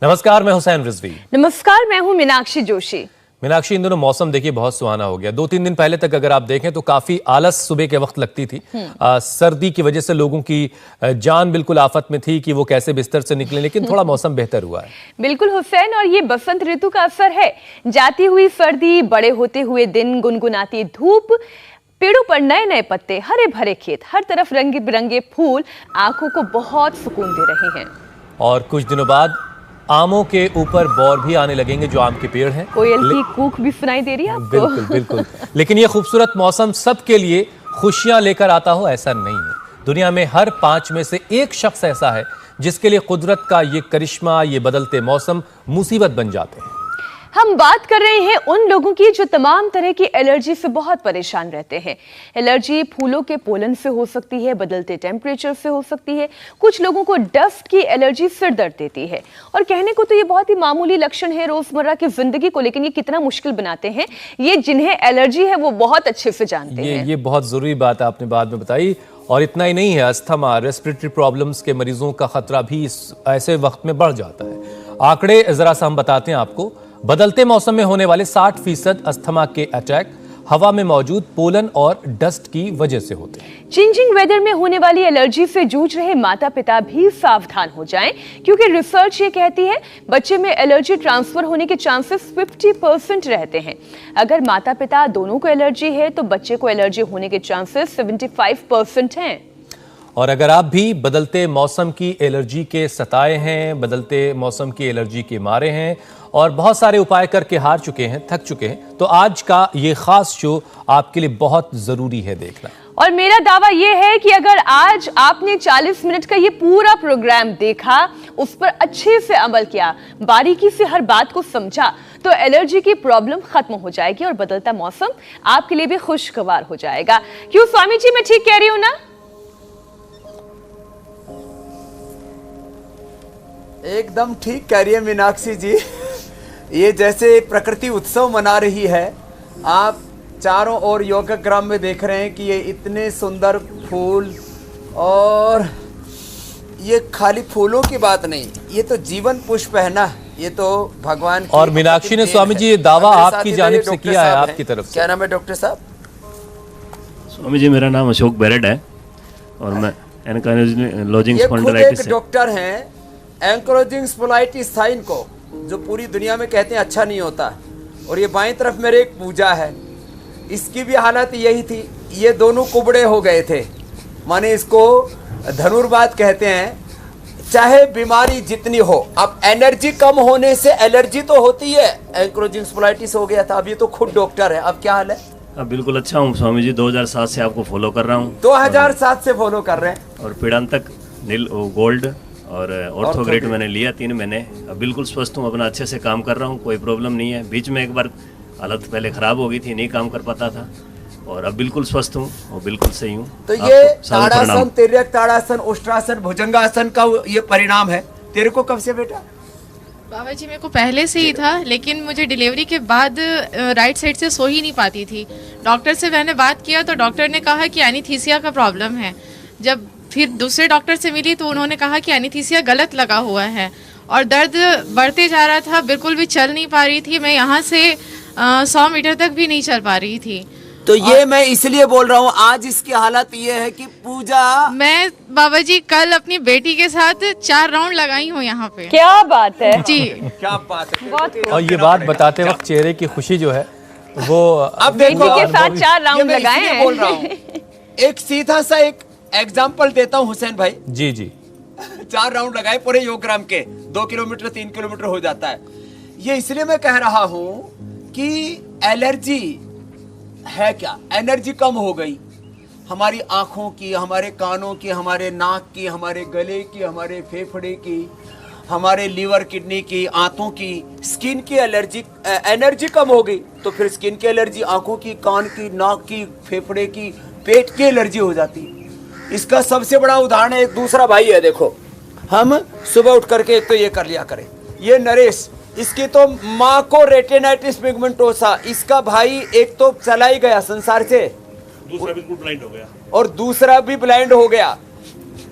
नमस्कार, मैं हुसैन रिजवी। नमस्कार, मैं हूं मीनाक्षी जोशी। मीनाक्षी, इन दोनों मौसम देखिए बहुत सुहाना हो गया। 2-3 दिन पहले तक अगर आप देखें तो काफी आलस सुबह के वक्त लगती थी। सर्दी की वजह से लोगों की जान बिल्कुल आफत में थी कि वो कैसे बिस्तर से निकलें, लेकिन थोड़ा मौसम बेहतर हुआ है। बिल्कुल हुसैन, और ये बसंत ऋतु का असर है। जाती हुई सर्दी, बड़े होते हुए दिन, गुनगुनाती धूप, पेड़ों पर नए नए पत्ते, हरे भरे खेत, हर तरफ रंग बिरंगे फूल आंखों को बहुत सुकून दे रहे हैं। और कुछ दिनों बाद आमों के ऊपर बौर भी आने लगेंगे, जो आम के पेड़ हैं। कोयल की कूक भी सुनाई दे रही है आपको। बिल्कुल बिल्कुल। लेकिन ये खूबसूरत मौसम सबके लिए खुशियां लेकर आता हो ऐसा नहीं है। दुनिया में हर 5 में से 1 शख्स ऐसा है जिसके लिए कुदरत का ये करिश्मा, ये बदलते मौसम मुसीबत बन जाते हैं। हम बात कर रहे हैं उन लोगों की जो तमाम तरह की एलर्जी से बहुत परेशान रहते हैं। एलर्जी फूलों के पोलन से हो सकती है, बदलते टेम्परेचर से हो सकती है, कुछ लोगों को डस्ट की एलर्जी सिर दर्द देती है। और कहने को तो ये बहुत ही मामूली लक्षण है रोजमर्रा की जिंदगी को, लेकिन ये कितना मुश्किल बनाते हैं ये जिन्हें एलर्जी है वो बहुत अच्छे से जानते हैं। ये बहुत जरूरी बात आपने बाद में बताई। और इतना ही नहीं है, अस्थमा, रेस्पिरेटरी प्रॉब्लम्स के मरीजों का खतरा भी ऐसे वक्त में बढ़ जाता है। आंकड़े जरा सा हम बताते हैं आपको। बदलते मौसम में होने वाले 60% अस्थमा के अटैक हवा में मौजूद पोलन और डस्ट की वजह से होते हैं। चेंजिंग वेदर में होने वाली एलर्जी से जूझ रहे माता पिता भी सावधान हो जाएं, क्योंकि रिसर्च ये कहती है बच्चे में एलर्जी ट्रांसफर होने के चांसेस 50% रहते हैं। अगर माता पिता दोनों को एलर्जी है तो बच्चे को एलर्जी होने के चांसेस 75% हैं। और अगर आप भी बदलते मौसम की एलर्जी के सताए हैं, बदलते मौसम की एलर्जी के मारे हैं और बहुत सारे उपाय करके हार चुके हैं, थक चुके हैं, तो आज का ये खास शो आपके लिए बहुत जरूरी है देखना। और मेरा दावा यह है कि अगर आज आपने 40 मिनट का ये पूरा प्रोग्राम देखा, उस पर अच्छे से अमल किया, बारीकी से हर बात को समझा, तो एलर्जी की प्रॉब्लम खत्म हो जाएगी और बदलता मौसम आपके लिए भी खुशगवार हो जाएगा। क्यों स्वामी जी, मैं ठीक कह रही हूं ना? एकदम ठीक कह रही है मीनाक्षी जी। ये जैसे प्रकृति उत्सव मना रही है, आप चारों ओर योगग्राम में देख रहे हैं कि ये इतने सुंदर फूल, और ये खाली फूलों की बात नहीं, ये तो जीवन पुष्प है ना, ये तो भगवान की। और मीनाक्षी ने स्वामी जी ये दावा आपकी जानिब से किया है, आपकी तरफ से। क्या नाम है डॉक्टर साहब? स्वामी जी, मेरा नाम अशोक बेरड है और मैं एंकाइलोजिंग स्पॉन्डिलाइटिस से डॉक्टर हैं। एंकाइलोजिंग स्पॉन्डिलाइटिस था इनको, जो पूरी दुनिया में कहते हैं अच्छा नहीं होता। और ये बाईं तरफ मेरे एक पूजा है, इसकी भी हालत यही थी। ये दोनों कुबड़े हो गए थे, माने इसको धनुर्वात कहते हैं। चाहे बीमारी जितनी हो, अब एनर्जी कम होने से एलर्जी तो होती है। एंकाइलोजिंग स्पॉन्डिलाइटिस हो गया था, अब ये तो खुद डॉक्टर है। अब क्या हाल है? अब बिल्कुल अच्छा हूँ स्वामी जी, 2007 से आपको फॉलो कर रहा हूँ। 2007 से फॉलो कर रहे हैं। और पीड़ांतक नील गोल्ड और ऑर्थोग्रेड मैंने लिया 3 महीने। अब बिल्कुल स्वस्थ हूँ, अपना अच्छे से काम कर रहा हूँ, कोई प्रॉब्लम नहीं है। बीच में एक बार हालत पहले खराब हो गई थी, नहीं काम कर पाता था, और अब बिल्कुल स्वस्थ हूँ और बिल्कुल सही हूँ। तो ये ताड़ासन, तिर्यक ताड़ासन, उष्ट्रासन, भुजंगासन का ये परिणाम है। तेरे को कब से बेटा? बाबा जी, मेरे को पहले से ही था, लेकिन मुझे डिलीवरी के बाद राइट साइड से सो ही नहीं पाती थी। डॉक्टर से मैंने बात किया तो डॉक्टर ने कहा कि एनीस्थीसिया का प्रॉब्लम है। जब फिर दूसरे डॉक्टर से मिली तो उन्होंने कहा कि एनीस्थीसिया गलत लगा हुआ है, और दर्द बढ़ते जा रहा था, बिल्कुल भी चल नहीं पा रही थी। मैं यहाँ से 100 मीटर तक भी नहीं चल पा रही थी। तो ये मैं इसलिए बोल रहा हूँ, आज इसकी हालत ये है कि पूजा, मैं बाबा जी कल अपनी बेटी के साथ 4 राउंड लगाई हूँ यहाँ पे। क्या बात है जी, क्या बात है। और ये बात बताते वक्त चेहरे की खुशी जो है वो, अब देखो बेटी के साथ 4 राउंड लगाए हैं। बोल रहा हूँ, एक सीधा सा एक एग्जाम्पल देता हूँ हुसैन भाई। जी जी। 4 राउंड लगाए पूरे योगग्राम के, 2 किलोमीटर 3 किलोमीटर हो जाता है। ये इसलिए मैं कह रहा हूँ कि एलर्जी है क्या, एनर्जी कम हो गई हमारी आंखों की, हमारे कानों की, हमारे नाक की, हमारे गले की, हमारे फेफड़े की, हमारे लीवर किडनी की, आंतों की, स्किन की एलर्जी, एनर्जी कम हो गई तो फिर स्किन की एलर्जी, आंखों की, कान की, नाक की, फेफड़े की, पेट की एलर्जी हो जाती है। इसका सबसे बड़ा उदाहरण एक दूसरा भाई है। देखो, हम सुबह उठ करके एक तो ये कर लिया करें, ये नरेश, इसकी तो माँ को रेटिनाइटिस पिगमेंटोसा, इसका भाई एक तो चला ही गया संसार से, दूसरा बिल्कुल ब्लाइंड हो गया, और दूसरा भी ब्लाइंड हो गया।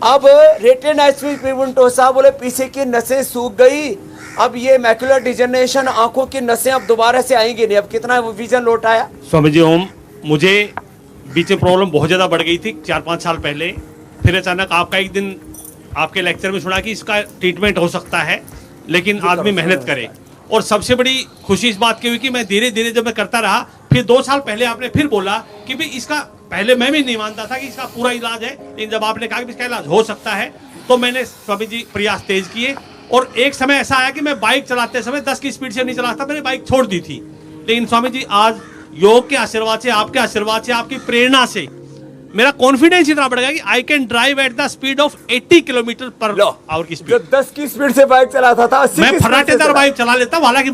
अब रेटिनाइटिस पिगमेंटोसा बोले पीछे की नसें सूख गई, अब ये मैकुलर डिजनरेशन, आंखों की नसें अब दोबारा से आएंगी नहीं। अब कितना विजन लौट आया? स्वामी जी ओम, मुझे बीच में प्रॉब्लम बहुत ज़्यादा बढ़ गई थी 4-5 साल पहले। फिर अचानक आपका एक दिन आपके लेक्चर में सुना कि इसका ट्रीटमेंट हो सकता है, लेकिन आदमी मेहनत करे। और सबसे बड़ी खुशी इस बात की हुई कि मैं धीरे धीरे जब मैं करता रहा, फिर 2 साल पहले आपने फिर बोला कि भाई इसका, पहले मैं भी नहीं मानता था कि इसका पूरा इलाज है, लेकिन जब आपने कहा कि इसका इलाज हो सकता है तो मैंने स्वामी जी प्रयास तेज किए। और एक समय ऐसा आया कि मैं बाइक चलाते समय 10 की स्पीड से नहीं चलाता, मैंने बाइक छोड़ दी थी। लेकिन स्वामी जी आज योग के आशीर्वाद से, आपके आशीर्वाद से, आपकी प्रेरणा से मेरा कॉन्फिडेंस इतना बढ़ गया कि I can drive at the speed of 80 kilometre per hour की स्पीड। जो 10 की स्पीड से बाइक चलाता था, 80 मैं की स्पीड से फराटेदार बाइक चला लेता हूं। हालांकि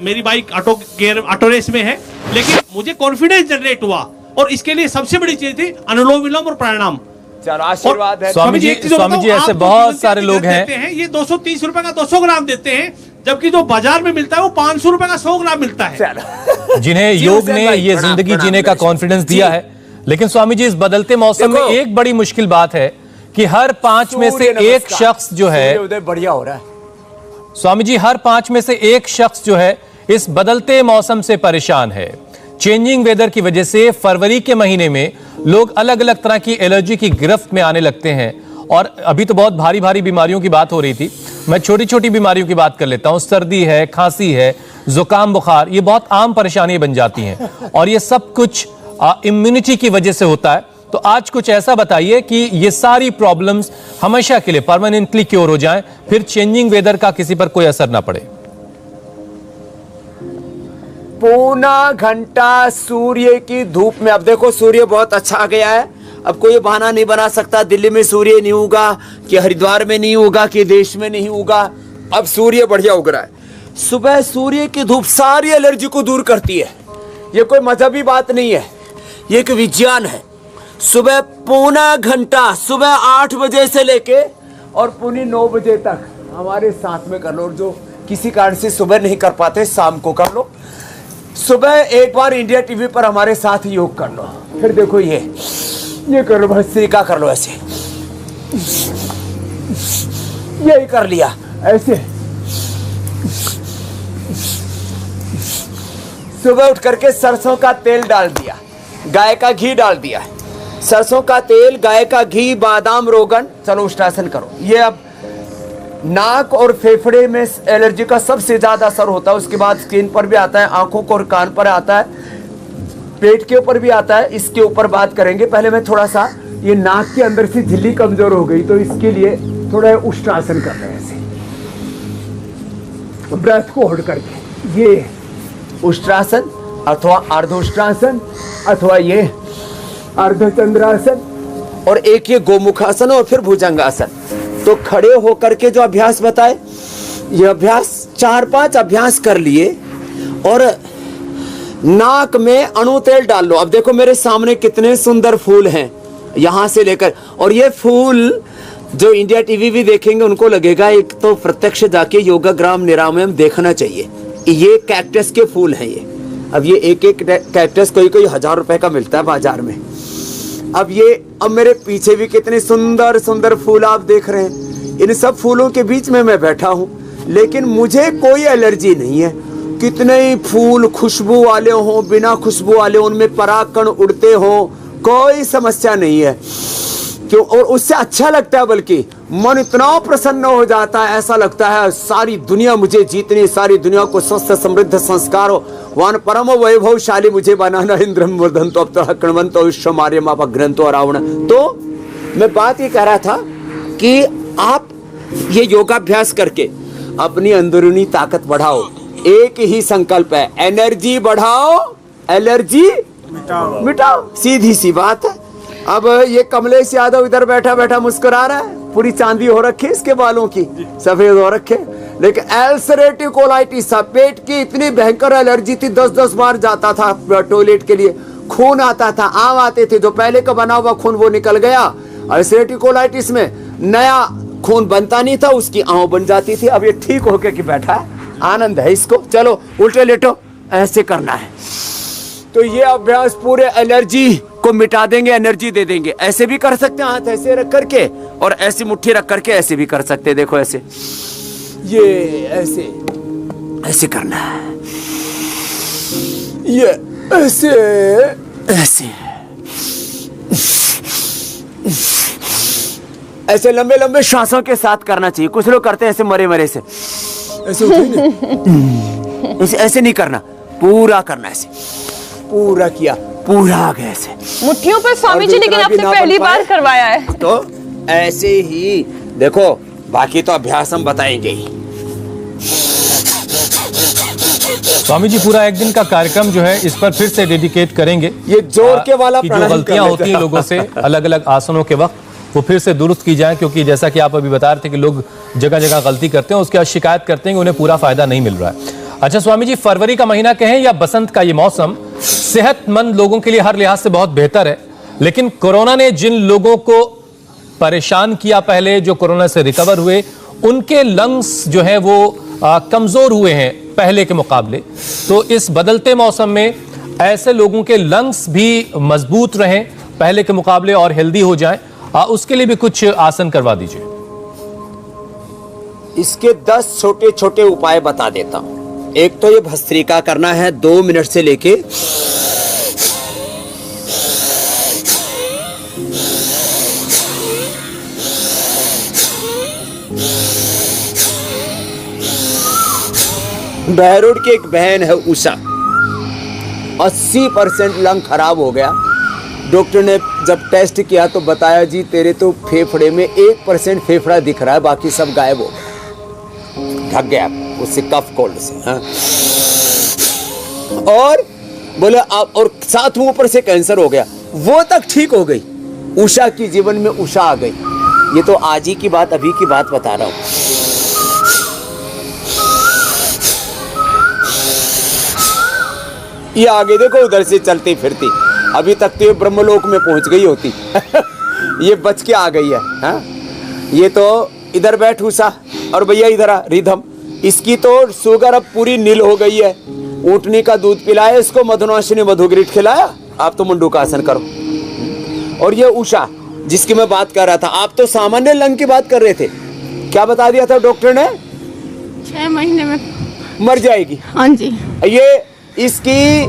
मेरी बाइक ऑटो रेस में है, लेकिन मुझे कॉन्फिडेंस जनरेट हुआ। और इसके लिए सबसे बड़ी चीज थी अनुलोम विलोम और प्राणायाम। चलो आशीर्वाद है। स्वामी जी, एक चीज और स्वामी जी, बताऊं, ऐसे आप बहुत जो सारे लोग देते हैं, ये 230 रुपए का 200 ग्राम देते हैं, जबकि जो बाजार में मिलता है वो 500 रुपए का 100 ग्राम मिलता है। जिन्हें योग ने ये जिंदगी जीने का कॉन्फिडेंस दिया है। लेकिन स्वामी जी, इस बदलते मौसम में एक बड़ी मुश्किल बात है कि हर 5 में से एक शख्स जो है, उदय बढ़िया हो रहा है। स्वामी जी, हर 5 में से एक शख्स जो है इस बदलते मौसम से परेशान है। चेंजिंग वेदर की वजह से फरवरी के महीने में लोग अलग अलग तरह की एलर्जी की गिरफ्त में आने लगते हैं। और अभी तो बहुत भारी भारी बीमारियों की बात हो रही थी, मैं छोटी छोटी बीमारियों की बात कर लेता हूं। सर्दी है, खांसी है, जुकाम, बुखार, ये बहुत आम परेशानियां बन जाती हैं। और ये सब कुछ इम्यूनिटी की वजह से होता है। तो आज कुछ ऐसा बताइए कि ये सारी प्रॉब्लम्स हमेशा के लिए परमानेंटली क्योर हो जाएं, फिर चेंजिंग वेदर का किसी पर कोई असर ना पड़े। पौना घंटा सूर्य की धूप में, अब देखो सूर्य बहुत अच्छा आ गया है। अब कोई बहाना नहीं बना सकता दिल्ली में सूर्य नहीं उगा, कि हरिद्वार में नहीं उगा, कि देश में नहीं उगा। अब सूर्य बढ़िया उग रहा है। सुबह सूर्य की धूप सारी एलर्जी को दूर करती है। ये कोई मजहबी बात नहीं है, ये एक विज्ञान है। सुबह पौना घंटा, सुबह 8 बजे से लेके और पौने 9 बजे तक हमारे साथ में कर लो। और जो किसी कारण से सुबह नहीं कर पाते, शाम को कर लो। सुबह एक बार इंडिया टीवी पर हमारे साथ योग कर लो। फिर देखो ये कर लो, भस्त्रिका कर लो, ऐसे यही कर लिया, ऐसे सुबह उठ करके सरसों का तेल डाल दिया, गाय का घी डाल दिया, सरसों का तेल, गाय का घी, बादाम, रोगन। चलो उष्टासन करो। ये अब नाक और फेफड़े में एलर्जी का सबसे ज्यादा असर होता है। उसके बाद स्किन पर भी आता है, आंखों को और कान पर आता है, पेट के ऊपर भी आता है। इसके ऊपर बात करेंगे। पहले मैं थोड़ा सा, ये नाक के अंदर से झिल्ली कमजोर हो गई, तो इसके लिए थोड़ा उष्टासन कर रहे हैं ऐसे, ब्रेथ को होल्ड करके। ये उष्ट्रासन अथवा अर्धोष्ट्रासन अथवा ये अर्धचंद्रासन, और एक ये गोमुखासन और फिर भुजंगासन। तो खड़े होकर के जो अभ्यास बताए, ये अभ्यास 4-5 अभ्यास कर लिए। और नाक में अणु तेल डाल लो। अब देखो मेरे सामने कितने सुंदर फूल हैं, यहां से लेकर। और ये फूल जो इंडिया टीवी भी देखेंगे उनको लगेगा एक तो प्रत्यक्ष जाके योगाग्राम निरामयम देखना चाहिए। ये कैक्टस के फूल हैं ये। अब ये एक एक कैक्टस कोई 1000 रुपए का मिलता है बाजार में। अब मेरे पीछे भी कितने सुंदर सुंदर फूल आप देख रहे हैं। इन सब फूलों के बीच में मैं बैठा हूं, लेकिन मुझे कोई एलर्जी नहीं है। कितने ही फूल खुशबू वाले हों, बिना खुशबू वाले, उनमें परागकण उड़ते हों, कोई समस्या नहीं है। क्यों? और उससे अच्छा लगता है, बल्कि मन इतना प्रसन्न हो जाता है, ऐसा लगता है सारी दुनिया मुझे जीतनी, सारी दुनिया को स्वस्थ समृद्ध संस्कारों वान परम वैभवशाली मुझे बनाना। इंद्रम वर्धन्तो अप्तः विश्वमार्यम अपग्रंथो रावण। तो मैं बात ये कह रहा था कि आप ये योगाभ्यास करके अपनी अंदरूनी ताकत बढ़ाओ। एक ही संकल्प है, एनर्जी बढ़ाओ, एलर्जी मिटाओ। सीधी सी बात है। अब ये कमलेश यादव इधर बैठा बैठा मुस्कुरा रहा है, पूरी चांदी हो रखी इसके बालों की, सफेद हो रखे। लेकिन अल्सरेटिव कोलाइटिस, पेट की इतनी भयंकर एलर्जी थी, 10-10 बार जाता था टॉयलेट के लिए, खून आता था, आम आते थे, जो पहले का बना हुआ खून वो निकल गया। अल्सरेटिव कोलाइटिस में नया खून बनता नहीं था, उसकी आंव बन जाती थी। अब ये ठीक होके कि बैठा है, आनंद है इसको। चलो उल्टे लेटो, ऐसे करना है। तो ये अभ्यास पूरे एलर्जी को मिटा देंगे, एनर्जी दे देंगे। ऐसे भी कर सकते हैं, हाथ ऐसे रख करके, और ऐसी मुट्ठी रख करके ऐसे भी कर सकते हैं। देखो ऐसे, ये ऐसे ऐसे करना है, ये ऐसे ऐसे ऐसे लंबे लंबे श्वासों के साथ करना चाहिए। कुछ लोग करते हैं ऐसे मरे मरे से, ऐसे ऐसे नहीं करना, पूरा करना, ऐसे पूरा किया, पूरा आ गया ऐसे मुट्ठियों पर स्वामी जी, लेकिन आपने पहली बार करवाया है तो ऐसे ही देखो, बाकी तो अभ्यास हम बताएंगे ही। स्वामी जी पूरा एक दिन का कार्यक्रम जो है इस पर फिर से डेडिकेट करेंगे। ये जोर के वाला कि जो गलतियां होती हैं लोगों से अलग अलग आसनों के वक्त, वो फिर से दुरुस्त की जाए, क्योंकि जैसा कि आप अभी बता रहे थे कि लोग जगह जगह गलती करते हैं, उसके बाद शिकायत करते हैं कि उन्हें पूरा फायदा नहीं मिल रहा है। अच्छा स्वामी जी, फरवरी का महीना कहें या बसंत का ये मौसम सेहतमंद लोगों के लिए हर लिहाज से बहुत बेहतर है, लेकिन कोरोना ने जिन लोगों को परेशान किया पहले, जो कोरोना से रिकवर हुए, उनके लंग्स जो है वो कमजोर हुए हैं पहले के मुकाबले। तो इस बदलते मौसम में ऐसे लोगों के लंग्स भी मजबूत रहें पहले के मुकाबले और हेल्दी हो जाएं, उसके लिए भी कुछ आसन करवा दीजिए। इसके 10 छोटे छोटे उपाय बता देता हूं। एक तो ये भस्त्रिका करना है 2 मिनट से लेके 2 बहरोड की एक बहन है उषा, 80% लंग खराब हो गया। डॉक्टर ने जब टेस्ट किया तो बताया जी तेरे तो फेफड़े में 1% फेफड़ा दिख रहा है, बाकी सब गायब हो गया, ढक गया उससे, कफ कोल्ड से। हाँ। और बोले आप, और साथ में ऊपर से कैंसर हो गया, वो तक ठीक हो गई। उषा की जीवन में उषा आ गई। ये तो आज ही की बात, अभी की बात बता रहा हूं। ये आगे देखो, उधर से चलती फिरती, अभी तक तो ये ब्रह्मलोक में पहुंच गई होती। ये बच के आ गई है। हाँ? ये तो इधर बैठ उषा, और भैया इधर आ रिधम। इसकी तो शुगर अब पूरी नील हो गई है। ऊँटनी का दूध पिलाया इसको, मधुनाशिनी मधुग्रीट खिलाया, आप तो मुंडू का आसन करो। और ये उषा जिसकी मैं बात कर रहा था, आप तो सामान्य लंग की बात कर रहे थे, क्या बता दिया था डॉक्टर ने? 6 महीने में मर जाएगी। हाँ जी। ये इसकी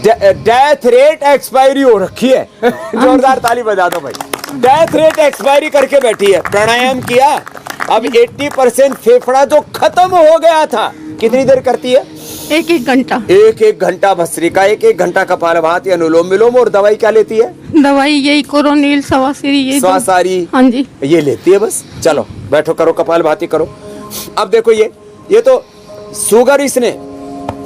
डेथ रेट एक्सपायरी हो रखी है। जोरदार ताली बजा दो भाई। डेथ रेट एक्सपायरी करके बैठी है। प्राणायाम किया, अब 80% फेफड़ा जो खत्म हो गया था, कितनी देर करती है? 1-1 घंटा। 1-1 घंटा भस्त्रिका, 1-1 घंटा कपालभाति, अनुलोम विलोम। और दवाई क्या लेती है? दवाई यही कोरोनिल, सवासिरी, ये स्वासारी। हाँ जी, ये लेती है बस। चलो बैठो, करो कपालभाति करो। अब देखो ये तो शुगर इसने,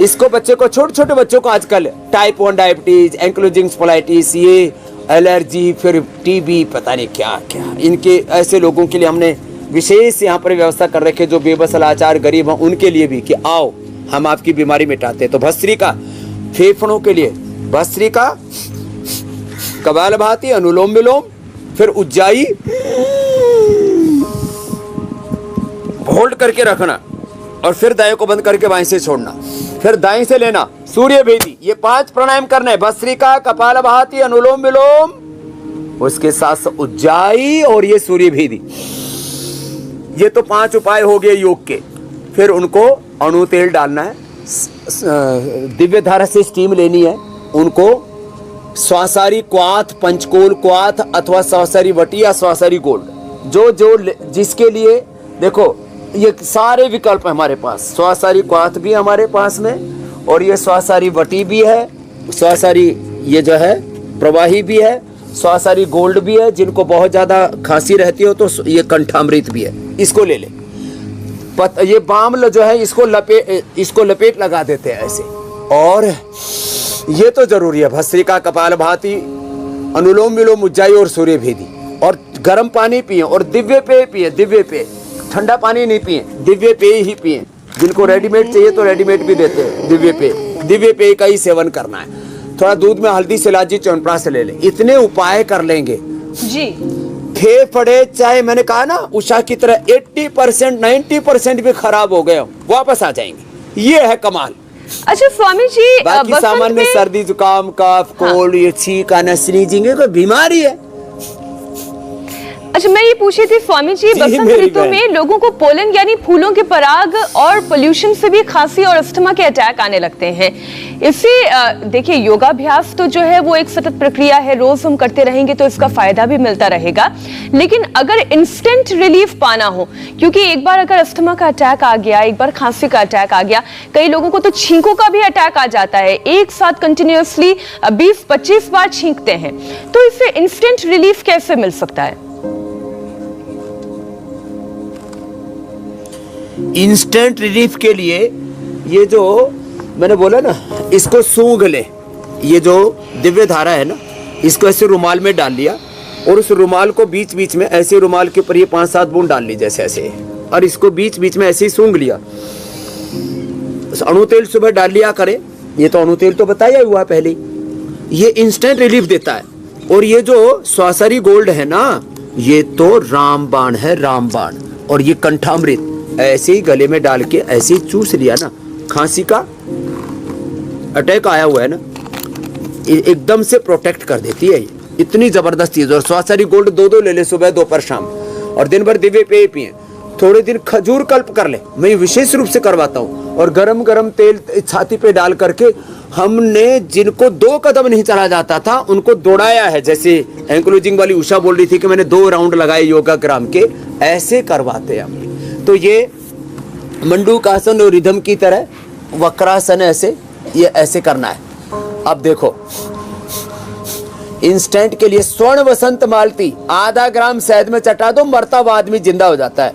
इसको बच्चे को, छोटे छोटे बच्चों को आजकल टाइप 1 डायबिटीज, एंक्लोजिंग स्पोलाइटिस, ये एलर्जी, फिर टीबी, पता नहीं क्या क्या। इनके ऐसे लोगों के लिए हमने विशेष यहाँ पर व्यवस्था कर रखे, जो बेबस लाचार गरीब हैं उनके लिए भी, कि आओ हम आपकी बीमारी मिटाते हैं। तो भस्त्रिका फेफड़ों के लिए, भस्त्रिका, कपालभाति, अनुलोम विलोम, फिर उज्जाई, होल्ड करके रखना, और फिर दाएं को बंद करके बाएं से छोड़ना, फिर दाएं से लेना, सूर्य भेदी। ये 5 प्राणायाम करना है। भस्त्रिका, कपालभाति, अनुलोम विलोम, उसके साथ उज्जाई और ये सूर्य भेदी। ये तो 5 उपाय हो गए योग के। फिर उनको अणु तेल डालना है, दिव्य धारा से स्टीम लेनी है। उनको स्वासारी क्वाथ, पंचकोल क्वाथ, अथवा स्वासारी वटी या स्वासारी गोल्ड, जो जिसके लिए देखो ये सारे विकल्प है हमारे पास। स्वासारी क्वाथ भी हमारे पास में, और ये स्वासारी वटी भी है, स्वासारी ये जो है प्रवाही भी है, स्वासारी गोल्ड भी है। जिनको बहुत ज्यादा खांसी रहती हो तो ये कंठामृत भी है, इसको ले ले। ये बामल जो है इसको लपेट लगा देते हैं ऐसे। और ये तो जरूरी है, भस्त्रिका, कपालभाति, अनुलोम विलोम, उज्जाई और सूर्य भेदी। और गर्म पानी पिए, और दिव्य पेय पिए। दिव्य पेय, ठंडा पानी नहीं पिए, दिव्य पेय ही पिए। जिनको रेडीमेड चाहिए तो रेडीमेड भी देते हैं दिव्य पेय। दिव्य पेय का ही सेवन करना है। थोड़ा दूध में हल्दी, सिलाजी, च्यवनप्राश ले ले। इतने उपाय कर लेंगे जी, फेफड़े चाहे मैंने कहा ना उषा की तरह 80% 90% भी खराब हो गए, वापस आ जाएंगे। ये है कमाल। अच्छा स्वामी जी, बाकी सामान्य सर्दी, जुकाम, कफ, कोल्ड, ये छींक आना, स्नीजिंग कोई बीमारी है। अच्छा, मैं ये पूछी थी स्वामी जी, बसंत मेरी ऋतु बहन। में लोगों को पोलन यानी फूलों के पराग और पोल्यूशन से भी खांसी और अस्थमा के अटैक आने लगते हैं। इससे देखिए, योगाभ्यास तो जो है वो एक सतत प्रक्रिया है, रोज हम करते रहेंगे तो इसका फायदा भी मिलता रहेगा। लेकिन अगर इंस्टेंट रिलीफ पाना हो, क्योंकि एक बार अगर अस्थमा का अटैक आ गया, एक बार खांसी का अटैक आ गया, कई लोगों को तो छींकों का भी अटैक आ जाता है, एक साथ कंटिन्यूअसली 20-25 बार छींकते हैं, तो इससे इंस्टेंट रिलीफ कैसे मिल सकता है? इंस्टेंट रिलीफ के लिए ये जो मैंने बोला ना, इसको सूंघ ले, ये जो दिव्य धारा है ना, इसको ऐसे रुमाल में डाल लिया और उस रुमाल को बीच बीच में ऐसे रुमाल के ऊपर ये 5-7 बूंद डाल ली जैसे ऐसे, और इसको बीच बीच में ऐसे ही सूंघ लिया। अणु तेल सुबह डाल लिया करे, ये तो अणु तेल तो बताया हुआ पहले, ये इंस्टेंट रिलीफ देता है। और ये जो स्वासरी गोल्ड है ना, ये तो रामबाण है, रामबाण। और ये कंठामृत ऐसे ही गले में डाल के ऐसे ही चूस लिया ना, खांसी का अटैक आया हुआ है ना, एकदम से प्रोटेक्ट कर देती है। इतनी जबरदस्त चीज। और स्वासरी गोल्ड 2-2 ले ले, सुबह दोपहर शाम, और दिन भर दिव्य पेय पिए। थोड़े दिन खजूर कल्प कर ले, मैं विशेष रूप से करवाता हूँ। और गरम गरम तेल छाती पे डाल करके, हमने जिनको 2 कदम नहीं चला जाता था उनको दौड़ाया है। जैसे एंक्लोजिंग वाली उषा बोल रही थी कि मैंने 2 राउंड लगाए योगा ग्राम के, ऐसे करवाते हैं हम। तो ये मंडूकासन और रिदम की तरह वक्रासन, ऐसे ये ऐसे करना है। अब देखो, इंस्टेंट के लिए स्वर्ण वसंत मालती आधा ग्राम शहद में चटा दो, मरता हुआ आदमी जिंदा हो जाता है।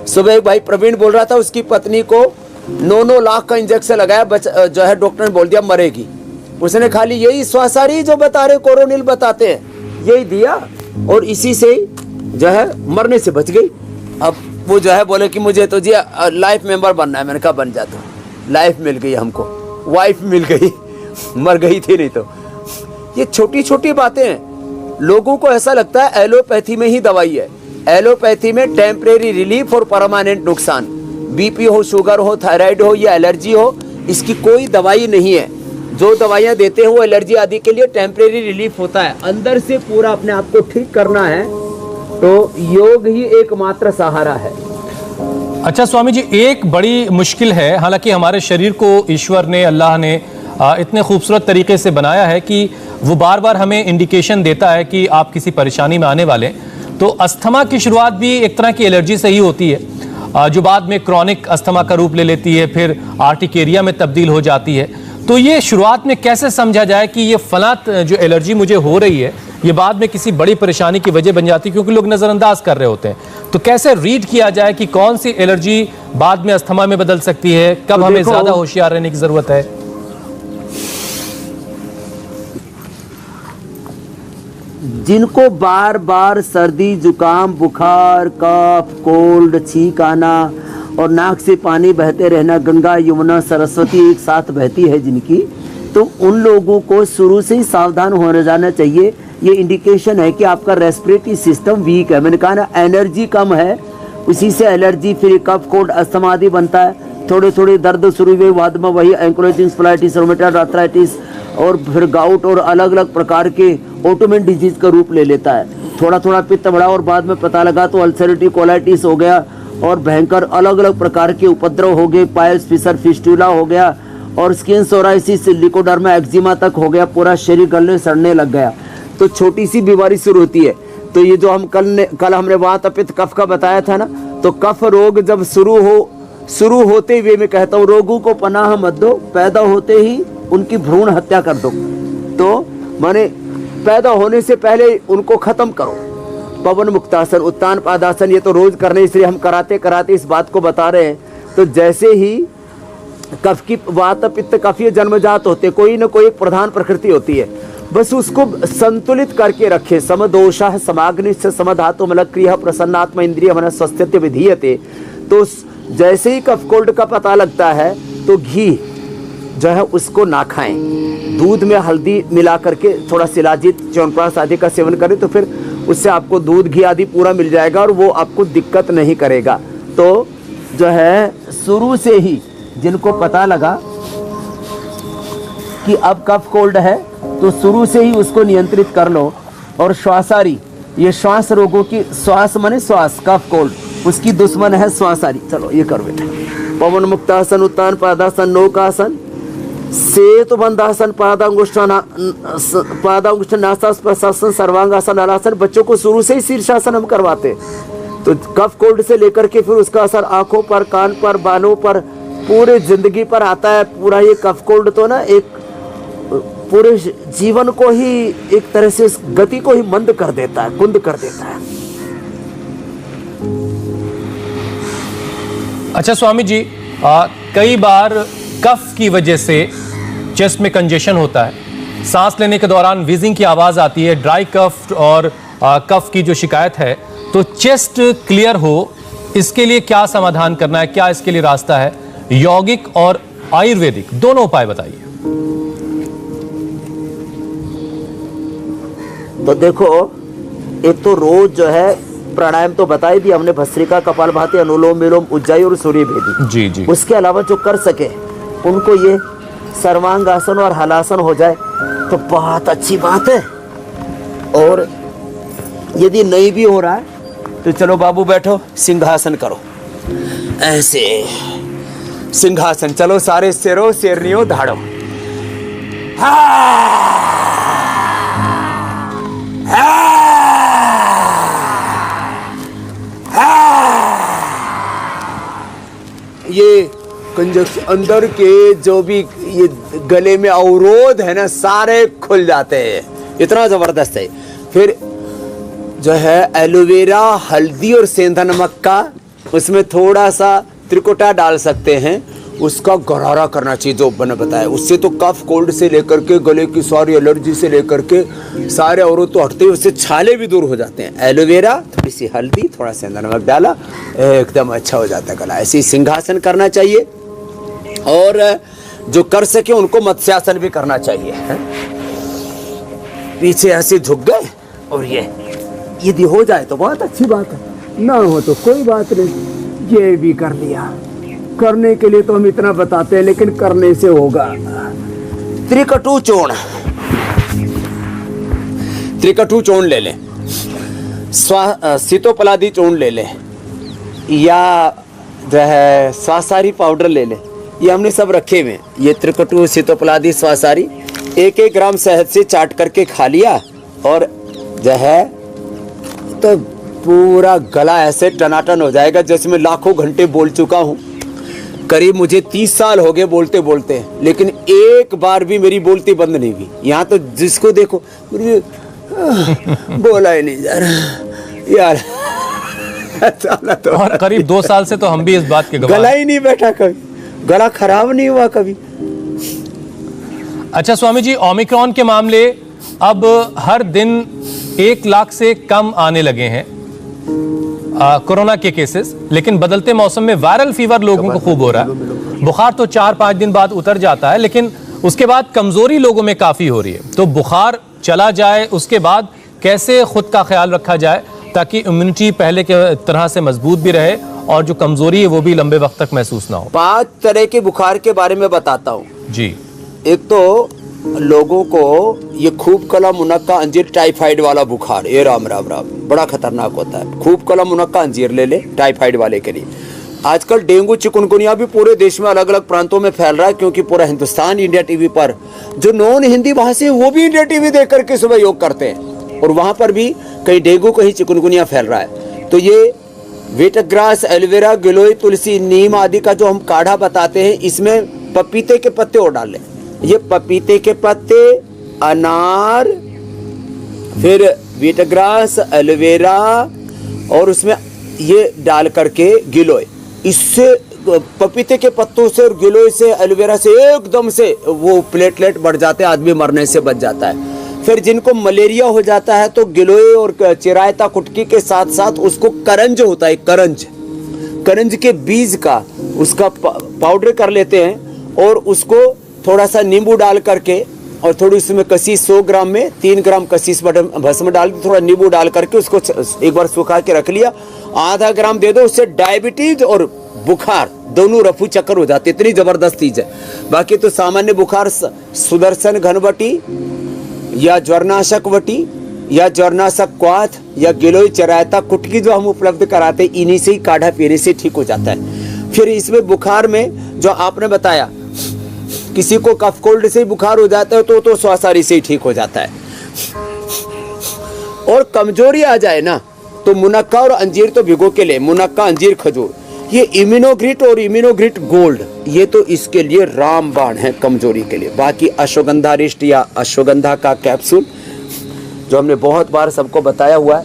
सुबह एक भाई प्रवीण बोल रहा था, उसकी पत्नी को 9-9 लाख का इंजेक्शन लगाया, जो है डॉक्टर ने बोल दिया मरेगी। उसने खाली यही स्वासारी जो बता रहे कोरोनिल बताते हैं, यही दिया और इसी से जो है मरने से बच गई। अब वो जो है बोले कि मुझे तो जी लाइफ मेंबर बनना है। मैंने कहा बन जाता, लाइफ मिल गई हमको, वाइफ मिल गई, मर गई थी नहीं तो। ये छोटी छोटी बातें हैं। लोगों को ऐसा लगता है एलोपैथी में ही दवाई है। एलोपैथी में टेम्परेरी रिलीफ और परमानेंट नुकसान। बीपी हो, शुगर हो, थायराइड हो या एलर्जी हो, इसकी कोई दवाई नहीं है। जो दवाइयाँ देते हैं वो एलर्जी आदि के लिए टेम्परेरी रिलीफ होता है। अंदर से पूरा अपने आप को ठीक करना है तो योग ही एकमात्र सहारा है। अच्छा स्वामी जी, एक बड़ी मुश्किल है, हालांकि हमारे शरीर को ईश्वर ने, अल्लाह ने इतने खूबसूरत तरीके से बनाया है कि वो बार बार हमें इंडिकेशन देता है कि आप किसी परेशानी में आने वाले। तो अस्थमा की शुरुआत भी एक तरह की एलर्जी से ही होती है, जो बाद में क्रॉनिक अस्थमा का रूप ले लेती है, फिर आर्टिकेरिया में तब्दील हो जाती है। तो ये शुरुआत में कैसे समझा जाए कि ये फलात जो एलर्जी मुझे हो रही है, ये बाद में किसी बड़ी परेशानी की वजह बन जाती है, क्योंकि लोग नज़रअंदाज कर रहे होते हैं। तो कैसे रीड किया जाए कि कौन सी एलर्जी बाद में अस्थमा में बदल सकती है, कब तो हमें ज़्यादा होशियार रहने की ज़रूरत है? जिनको बार बार सर्दी, जुकाम, बुखार, कफ, कोल्ड, छींक आना और नाक से पानी बहते रहना, गंगा, यमुना, सरस्वती एक साथ बहती है जिनकी, तो उन लोगों को शुरू से ही सावधान हो जाना चाहिए। ये इंडिकेशन है कि आपका रेस्पिरेटरी सिस्टम वीक है। मैंने कहा ना, एनर्जी कम है, उसी से एलर्जी, फिर कफ, कोल्ड, अस्थमा आदि बनता है। थोड़े थोड़े दर्द शुरू हुए, बाद में वही एंक्लोजिंग स्पॉन्डिलाइटिस, रूमेटॉइड आर्थराइटिस और फिर गाउट और अलग अलग प्रकार के ऑटोइम्यून डिजीज का रूप ले लेता है। थोड़ा थोड़ा पित्त बढ़ा और बाद में पता लगा तो अल्सरेटिव कोलाइटिस हो गया और भयंकर अलग अलग प्रकार के उपद्रव हो गए, पाइल्स, फिशर, फिस्टुला हो गया और स्किन सोराइसिस, लिकोडर्मा, एक्जिमा तक हो गया, पूरा शरीर गलने सड़ने लग गया। तो छोटी सी बीमारी शुरू होती है। तो ये जो हम कल हमने वात, पित्त, कफ का बताया था ना, तो कफ रोग जब शुरू होते हुए मैं कहता हूँ रोगों को पनाह मत दो, पैदा होते ही उनकी भ्रूण हत्या कर दो। तो माने पैदा होने से पहले उनको खत्म करो। पवन मुक्तासन, उत्तान पादासन, ये तो रोज करने, इसलिए हम कराते कराते इस बात को बता रहे हैं। तो जैसे ही कफ की वात, पित्त, कफ ये जन्मजात होते, कोई न कोई प्रधान प्रकृति होती है, बस उसको संतुलित करके रखे। समदोषः समाग्निश्च समधातु मलक्रियः प्रसन्नात्मा इंद्रिय मन स्वस्थ्यते विधीयते। तो जैसे ही कफ कोल्ड का पता लगता है तो घी जो है उसको ना खाएं, दूध में हल्दी मिला करके थोड़ा शिलाजीत, च्यवनप्राश आदि का सेवन करें तो फिर उससे आपको दूध, घी आदि पूरा मिल जाएगा और वो आपको दिक्कत नहीं करेगा। तो जो है शुरू से ही जिनको पता लगा कि अब कफ कोल्ड है तो शुरू से ही उसको नियंत्रित कर लो। और श्वासारी ये श्वास रोगों की, श्वास माने श्वास, कफ कोल्ड, उसकी दुश्मन है श्वासारी। चलो ये कर बेटा। पवन मुक्तासन, उत्तान पादासन, नौकासन, सेतु बंधासन, पादांगुष्ठ नासासन, सर्वांगासन, हलासन। बच्चों को शुरू से ही शीर्षासन हम करवाते हैं, तो कफ कोल्ड से लेकर के फिर उसका असर आंखों पर, कान पर, बालों पर, पूरे जिंदगी पर आता है। पूरा ये कफ कोल्ड तो ना एक पूरे जीवन को ही एक तरह से इस गति को ही मंद कर देता है, कुंद कर देता है। अच्छा स्वामी जी, कई बार कफ की वजह से चेस्ट में कंजेशन होता है, सांस लेने के दौरान व्हीजिंग की आवाज आती है, ड्राई कफ और कफ की जो शिकायत है, तो चेस्ट क्लियर हो इसके लिए क्या समाधान करना है, क्या इसके लिए रास्ता है? यौगिक और आयुर्वेदिक दोनों उपाय बताइए। तो देखो, एक तो रोज जो है प्राणायाम तो बता ही दिया हमने, भस्त्रिका, कपालभाति, अनुलोम विलोम, उज्जाई और सूर्य भेदी। जी जी। उसके अलावा जो कर सके उनको ये सर्वांगासन और हलासन हो जाए तो बहुत अच्छी बात है। और यदि नहीं भी हो रहा है तो चलो बाबू बैठो, सिंहासन करो, ऐसे सिंहासन। चलो सारे शेरों शेरनियों धाड़ो। ये कंजक्शन अंदर के जो भी ये गले में अवरोध है ना, सारे खुल जाते हैं, इतना जबरदस्त है। फिर जो है एलोवेरा, हल्दी और सेंधा नमक का, उसमें थोड़ा सा त्रिकोटा डाल सकते हैं, उसका गरारा करना चाहिए जो मैंने बताया। उससे तो कफ कोल्ड से लेकर के गले की सारी एलर्जी से लेकर के सारे अवरोध तो हटते हैं, उससे छाले भी दूर हो जाते हैं। एलोवेरा, थोड़ी सी हल्दी, थोड़ा सेंधा नमक डाला, एकदम अच्छा हो जाता है गला। ऐसे ही सिंहासन करना चाहिए। और जो कर सके उनको मत्स्यासन भी करना चाहिए। पीछे ऐसे झुक गए, और ये यदि हो जाए तो बहुत अच्छी बात है, ना हो तो कोई बात नहीं, ये भी कर लिया। करने के लिए तो हम इतना बताते हैं, लेकिन करने से होगा। त्रिकटु चूर्ण, त्रिकटु चूर्ण ले लें, सीतोपलादी चूर्ण ले लें, या जो है स्वासारी पाउडर ले लें। ये हमने सब रखे हुए। ये त्रिकटु, सीतोपलादी, स्वासारी 1-1 ग्राम शहद से चाट करके खा लिया, और जो है तो पूरा गला ऐसे टनाटन हो जाएगा जैसे मैं लाखों घंटे बोल चुका हूँ। करीब मुझे 30 साल हो गए बोलते बोलते, लेकिन एक बार भी मेरी बोलती बंद नहीं हुई। यहाँ तो जिसको देखो बोला ही नहीं जा रहा यार। तो और करीब 2 साल से तो हम भी इस बात के गवाह। गला ही नहीं बैठा कभी, गला खराब नहीं हुआ कभी। अच्छा स्वामी जी, ओमिक्रॉन के मामले अब हर दिन 1 लाख से कम आने लगे हैं कोरोना के केसेस, लेकिन बदलते मौसम में वायरल फीवर लोगों को खूब हो रहा है। बुखार तो 4-5 दिन बाद उतर जाता है, लेकिन उसके बाद कमजोरी लोगों में काफी हो रही है। तो बुखार चला जाए उसके बाद कैसे खुद का ख्याल रखा जाए ताकि इम्यूनिटी पहले के तरह से मजबूत भी रहे और जो कमजोरी है वो भी लंबे वक्त तक महसूस ना हो? 5 तरह के बुखार के बारे में बताता हूँ जी। एक तो लोगों को ये खूब कला मुनक्का अंजीर टाइफाइड वाला बुखार, ये राम राम राम, बड़ा खतरनाक होता है। खूब कला मुनक्का अंजीर ले ले टाइफाइड वाले के लिए। आजकल डेंगू, चिकनगुनिया भी पूरे देश में अलग अलग प्रांतों में फैल रहा है, क्योंकि पूरा हिंदुस्तान इंडिया टीवी पर, जो नॉन हिंदी भाषी वो भी इंडिया टीवी देख करके सुबह योग करते हैं, और वहां पर भी कहीं डेंगू कहीं चिकनगुनिया फैल रहा है। तो ये वेटग्रास, एलोवेरा, गिलोय, तुलसी, नीम आदि का जो हम काढ़ा बताते हैं, इसमें पपीते के पत्ते और डाल लें। ये पपीते के पत्ते, अनार, फिर वीटग्रास, एलोवेरा, और उसमें ये डाल करके गिलोय, इससे पपीते के पत्तों से और गिलोय से, एलोवेरा से एकदम से वो प्लेटलेट बढ़ जाते हैं, आदमी मरने से बच जाता है। फिर जिनको मलेरिया हो जाता है तो गिलोय और चिरायता कुटकी के साथ साथ उसको करंज होता है, करंज के बीज का उसका पाउडर कर लेते हैं, और उसको थोड़ा सा नींबू डाल करके और थोड़ी उसमें कसीस 100 ग्राम में 3 ग्राम कसीस भस्म डाल के थोड़ा नींबू डाल करके उसको एक बार सुखा के रख लिया, आधा ग्राम दे दो, उससे डायबिटीज और बुखार दोनों रफू चक्कर हो जाते, इतनी जबरदस्त चीज है। बाकी तो सामान्य बुखार सुदर्शन घनवटी या ज्वरनाशक वटी या जरनाशक क्वाथ या गिलोय चरायता कुटकी जो हम उपलब्ध कराते, इन्हीं से ही काढ़ा पीने से ठीक हो जाता है। फिर इसमें बुखार में जो आपने बताया, किसी को कफ कोल्ड से ही बुखार हो जाता है तो स्वासारी से ही ठीक हो जाता है। और कमजोरी आ जाए ना तो मुनक्का और अंजीर तो भिगो के ले, मुनक्का अंजीर खजूर, ये इम्यूनोग्रिट और इम्यूनोग्रिट गोल्ड, ये तो इसके लिए रामबाण है कमजोरी के लिए। बाकी अश्वगंधा रिष्ट या अश्वगंधा का कैप्सूल जो हमने बहुत बार सबको बताया हुआ है,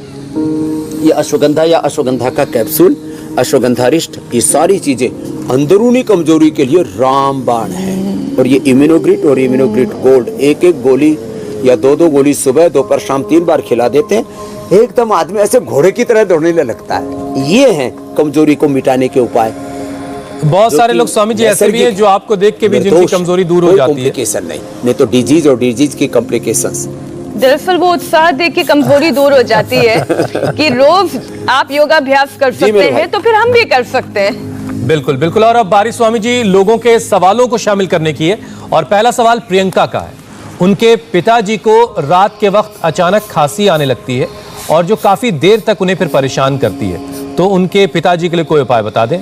ये अश्वगंधा या अश्वगंधा का कैप्सूल, अश्वगंधा रिष्ट, ये सारी चीजें अंदरूनी कमजोरी के लिए रामबाण है। और ये इम्यूनोग्रिट और इम्यूनोग्रिट गोल्ड एक एक गोली या दो दो गोली सुबह दोपहर शाम 3 बार खिला देते हैं, एकदम आदमी ऐसे घोड़े की तरह दौड़ने लगता है। ये है कमजोरी को मिटाने के उपाय। बहुत सारे लोग स्वामी जी ऐसे भी हैं जो आपको देख के भी जिनकी कमजोरी दूर हो जाती है। कॉम्प्लिकेशन नहीं तो डिजीज और डिजीज की कॉम्प्लिकेशंस। दरअसल वो उत्साह देख के कमजोरी दूर हो जाती है कि रोज आप योगाभ्यास कर सकते हैं तो फिर हम भी कर सकते हैं। बिल्कुल बिल्कुल। और अब बारी स्वामी जी लोगों के सवालों को शामिल करने की है, और पहला सवाल प्रियंका का है। उनके पिताजी को रात के वक्त अचानक खांसी आने लगती है और जो काफी देर तक उन्हें फिर परेशान करती है, तो उनके पिताजी के लिए कोई उपाय बता दें।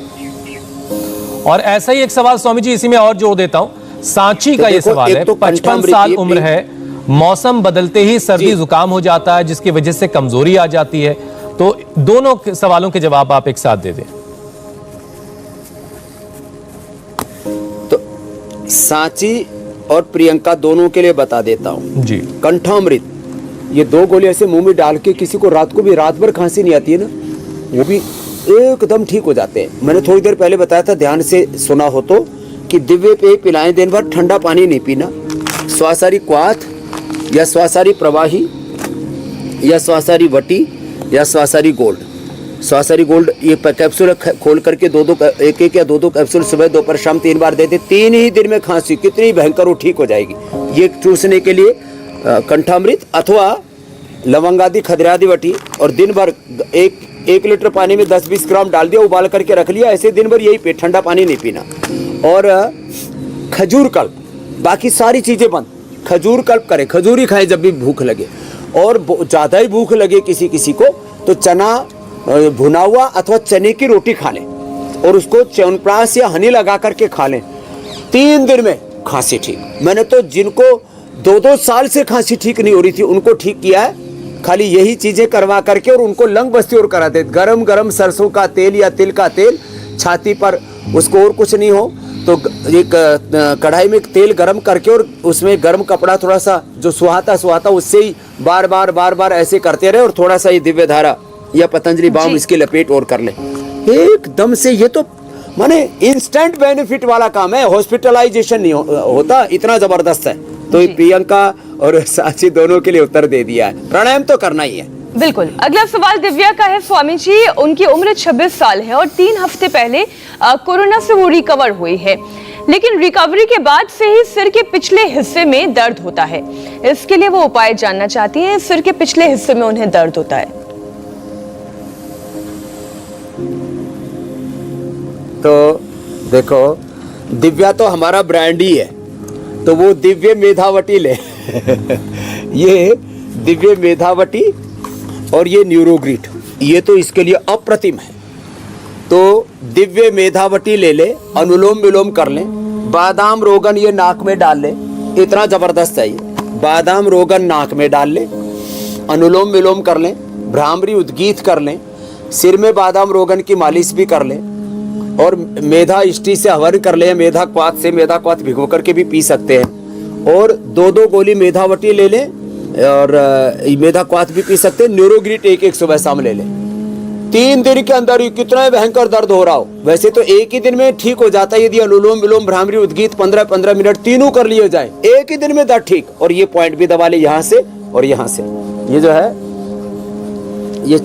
और ऐसा ही एक सवाल स्वामी जी इसी में और जोड़ देता हूं, सांची का ये सवाल है। 55 साल उम्र है, मौसम बदलते ही सर्दी जुकाम हो जाता है जिसकी वजह से कमजोरी आ जाती है, तो दोनों सवालों के जवाब आप एक साथ दे दें। तो सांची और प्रियंका दोनों के लिए बता देता हूं जी। कंठामृत, ये 2 गोली ऐसे मुंह में डाल के, किसी को रात को भी रात भर खांसी नहीं आती है ना, वो भी एकदम ठीक हो जाते हैं। मैंने थोड़ी देर पहले बताया था, ध्यान से सुना हो तो, कि दिव्य पेय पिलाएं, दिन भर ठंडा पानी नहीं पीना, स्वासारी क्वाथ या स्वासारी प्रवाही या स्वासारी वटी या स्वासारी गोल्ड। स्वासारी गोल्ड ये कैप्सूल खोल करके एक एक या दो कैप्सूल सुबह दोपहर शाम 3 बार देते, 3 ही दिन में खांसी कितनी भयंकर हो ठीक हो जाएगी। ये चूसने के लिए कंठामृत अथवा लवंगादि खदरादि वटी, और दिन भर 1 लीटर पानी में 10-20 ग्राम डाल दिया, उबाल करके रख लिया, ऐसे दिन भर यही पे ठंडा पानी नहीं पीना। और खजूर कल्प, बाकी सारी चीजें बंद, खजूर कल्प करें, खजूर ही खाएं जब भी भूख लगे। और ज्यादा ही भूख लगे किसी किसी को तो चना भुना हुआ अथवा चने की रोटी खा लें और उसको च्यवनप्राश या हनी लगा करके खा लें, 3 दिन में खांसी ठीक। मैंने तो जिनको 2-2 साल से खांसी ठीक नहीं हो रही थी उनको ठीक किया है, खाली यही चीजें करवा करके, और उनको लंग बस्ती और करा दे। गरम गरम सरसों का तेल या तिल का तेल छाती पर, उसको और कुछ नहीं हो तो एक कढ़ाई में तेल गरम करके और उसमें गर्म कपड़ा थोड़ा सा जो सुहाता उससे ही बार बार ऐसे करते रहे, और थोड़ा सा ये दिव्य धारा या पतंजलि बाम इसकी लपेट और कर ले, एकदम से ये तो माने इंस्टेंट बेनिफिट वाला काम है, हॉस्पिटलाइजेशन नहीं होता, इतना जबरदस्त है। तो ये प्रियंका और सांची दोनों के लिए उत्तर दे दिया है, प्राणायाम तो करना ही है। बिल्कुल। अगला सवाल दिव्या का है स्वामी जी, उनकी उम्र 26 साल है और 3 हफ्ते पहले कोरोना से वो रिकवर हुई है, लेकिन रिकवरी के बाद से ही सिर के पिछले हिस्से में दर्द होता है। इसके लिए वो उपाय जानना चाहती है, सिर के पिछले हिस्से में उन्हें दर्द होता है। तो देखो, दिव्या तो हमारा ब्रांड ही है, तो वो दिव्य मेधावटी ले ये दिव्य मेधावटी और ये न्यूरोग्रिट, ये तो इसके लिए अप्रतिम है। तो दिव्य मेधावटी ले ले, अनुलोम विलोम कर ले, बादाम रोगन ये नाक में डाल ले, इतना जबरदस्त है ये, बादाम रोगन नाक में डाल ले, अनुलोम विलोम कर ले, भ्रामरी उद्गीत कर ले, सिर में बादाम रोगन की मालिश भी कर ले, और मेधा इष्टि से हवन कर ले, मेधा क्वाथ से, मेधा क्वाथ भिगो करके भी पी सकते हैं, और 2-2 गोली मेधावटी ले ले और मेधा क्वाथ भी पी सकते हैं, न्यूरोग्रिट एक सुबह शाम ले ले। 3 दिन के अंदर ही कितना भयंकर दर्द हो रहा हो, वैसे तो एक ही दिन में ठीक हो जाता है यदि अनुलोम विलोम भ्रामरी उद्गीत 15-15 मिनट तीनों कर लिए जाए, एक ही दिन में दर्द ठीक। और ये पॉइंट भी दबा ले यहाँ से और यहाँ से, ये जो है ये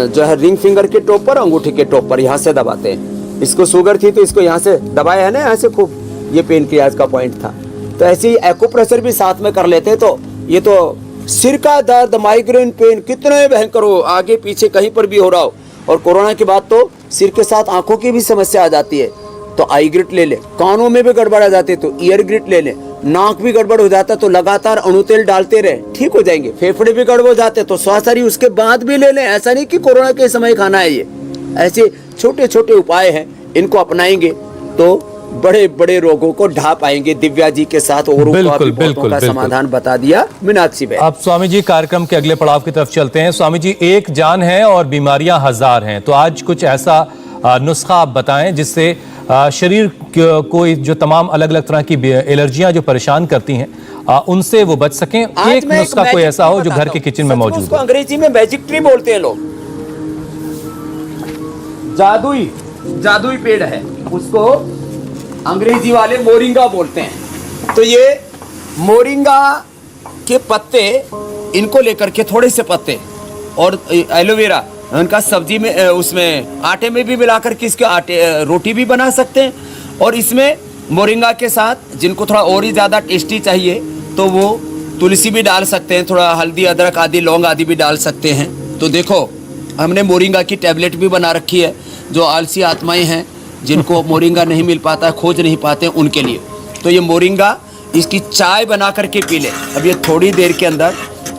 जो है रिंग फिंगर के टॉप पर, अंगूठी के टॉप पर, यहाँ से दबाते हैं। इसको शुगर थी तो इसको यहाँ से दबाया है ना, यहाँ से खूब, ये पेन क्रियाज का पॉइंट था। तो ऐसे ही एक्यूप्रेशर भी साथ में कर लेते हैं, तो ये तो सिर का दर्द, माइग्रेन पेन कितने भयंकर हो, आगे पीछे कहीं पर भी हो रहा हो, और कोरोना के बाद तो सिर के साथ आंखों की भी समस्या आ जाती है, तो आई ग्रिट ले ले, कानों में भी गड़बड़ आ जाती है तो ईयर ग्रिट ले ले, नाक भी गड़बड़ हो जाता तो लगातार अणु तेल डालते रहे, ठीक हो जाएंगे। फेफड़े भी गड़बड़ हो जाते तो श्वासरी उसके बाद भी ले लें, ऐसा नहीं कि कोरोना के समय खाना है। ये ऐसे छोटे छोटे उपाय हैं, इनको अपनाएंगे तो बड़े बड़े रोगों को ढा पाएंगे। दिव्या जी के साथ और बिल्कुल का समाधान बता दिया मीनाक्षी बहन। अब स्वामी जी कार्यक्रम के अगले पड़ाव की तरफ चलते हैं। स्वामी जी, एक जान है और बीमारियां हजार हैं, तो आज कुछ ऐसा नुस्खा आप बताएं जिससे शरीर को जो तमाम अलग अलग तरह की एलर्जियां जो परेशान करती हैं उनसे वो बच सकें। एक नुस्खा कोई ऐसा हो जो घर के किचन में मौजूद हो। अंग्रेजी में मैजिक ट्री बोलते हैं लोग, जादुई पेड़ है, उसको अंग्रेजी वाले मोरिंगा बोलते हैं। तो ये मोरिंगा के पत्ते, इनको लेकर के थोड़े से पत्ते और एलोवेरा, उनका सब्जी में उसमें आटे में भी मिलाकर के इसके आटे रोटी भी बना सकते हैं। और इसमें मोरिंगा के साथ जिनको थोड़ा और ही ज़्यादा टेस्टी चाहिए तो वो तुलसी भी डाल सकते हैं, थोड़ा हल्दी अदरक आदि लौंग आदि भी डाल सकते हैं। तो देखो हमने मोरिंगा की टैबलेट भी बना रखी है, जो आलसी आत्माएं हैं जिनको मोरिंगा नहीं मिल पाता है, खोज नहीं पाते हैं, उनके लिए। तो ये मोरिंगा, इसकी चाय बना करके पी लें। अब ये थोड़ी देर के अंदर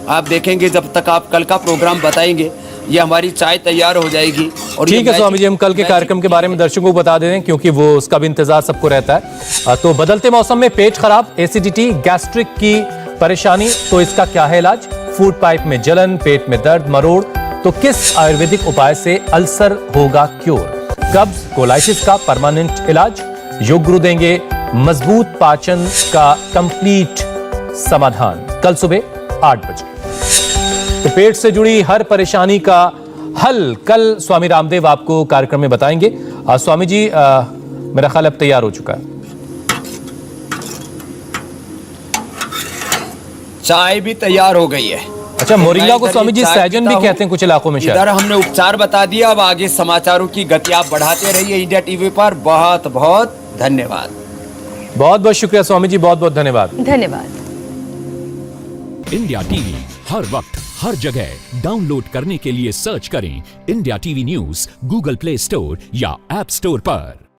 आप देखेंगे, जब तक आप कल का प्रोग्राम बताएंगे ये हमारी चाय तैयार हो जाएगी। और ठीक है स्वामी जी, हम कल के कार्यक्रम के बारे में दर्शकों को बता दें क्योंकि वो उसका भी इंतजार सबको रहता है। तो बदलते मौसम में पेट खराब, एसिडिटी, गैस्ट्रिक की परेशानी, तो इसका क्या है इलाज? फूड पाइप में जलन, पेट में दर्द, मरोड़, तो किस आयुर्वेदिक उपाय से अल्सर होगा क्योर? कब्ज, कोलाइटिस का परमानेंट इलाज? योग गुरु देंगे मजबूत पाचन का कंप्लीट समाधान कल सुबह 8 बजे। तो पेट से जुड़ी हर परेशानी का हल कल स्वामी रामदेव आपको कार्यक्रम में बताएंगे। स्वामी जी, मेरा ख्याल अब तैयार हो चुका है। चाय भी तैयार हो गई है। अच्छा, मोरिंगा को स्वामी जी सहजन भी कहते हैं कुछ इलाकों में शायद। इधर हमने उपचार बता दिया, अब आगे समाचारों की गति आप बढ़ाते रहिए इंडिया टीवी पर। बहुत बहुत धन्यवाद। बहुत बहुत शुक्रिया स्वामी जी, बहुत बहुत धन्यवाद। धन्यवाद। इंडिया टीवी हर वक्त हर जगह डाउनलोड करने के लिए सर्च करें India TV news Google play store या ऐप स्टोर पर।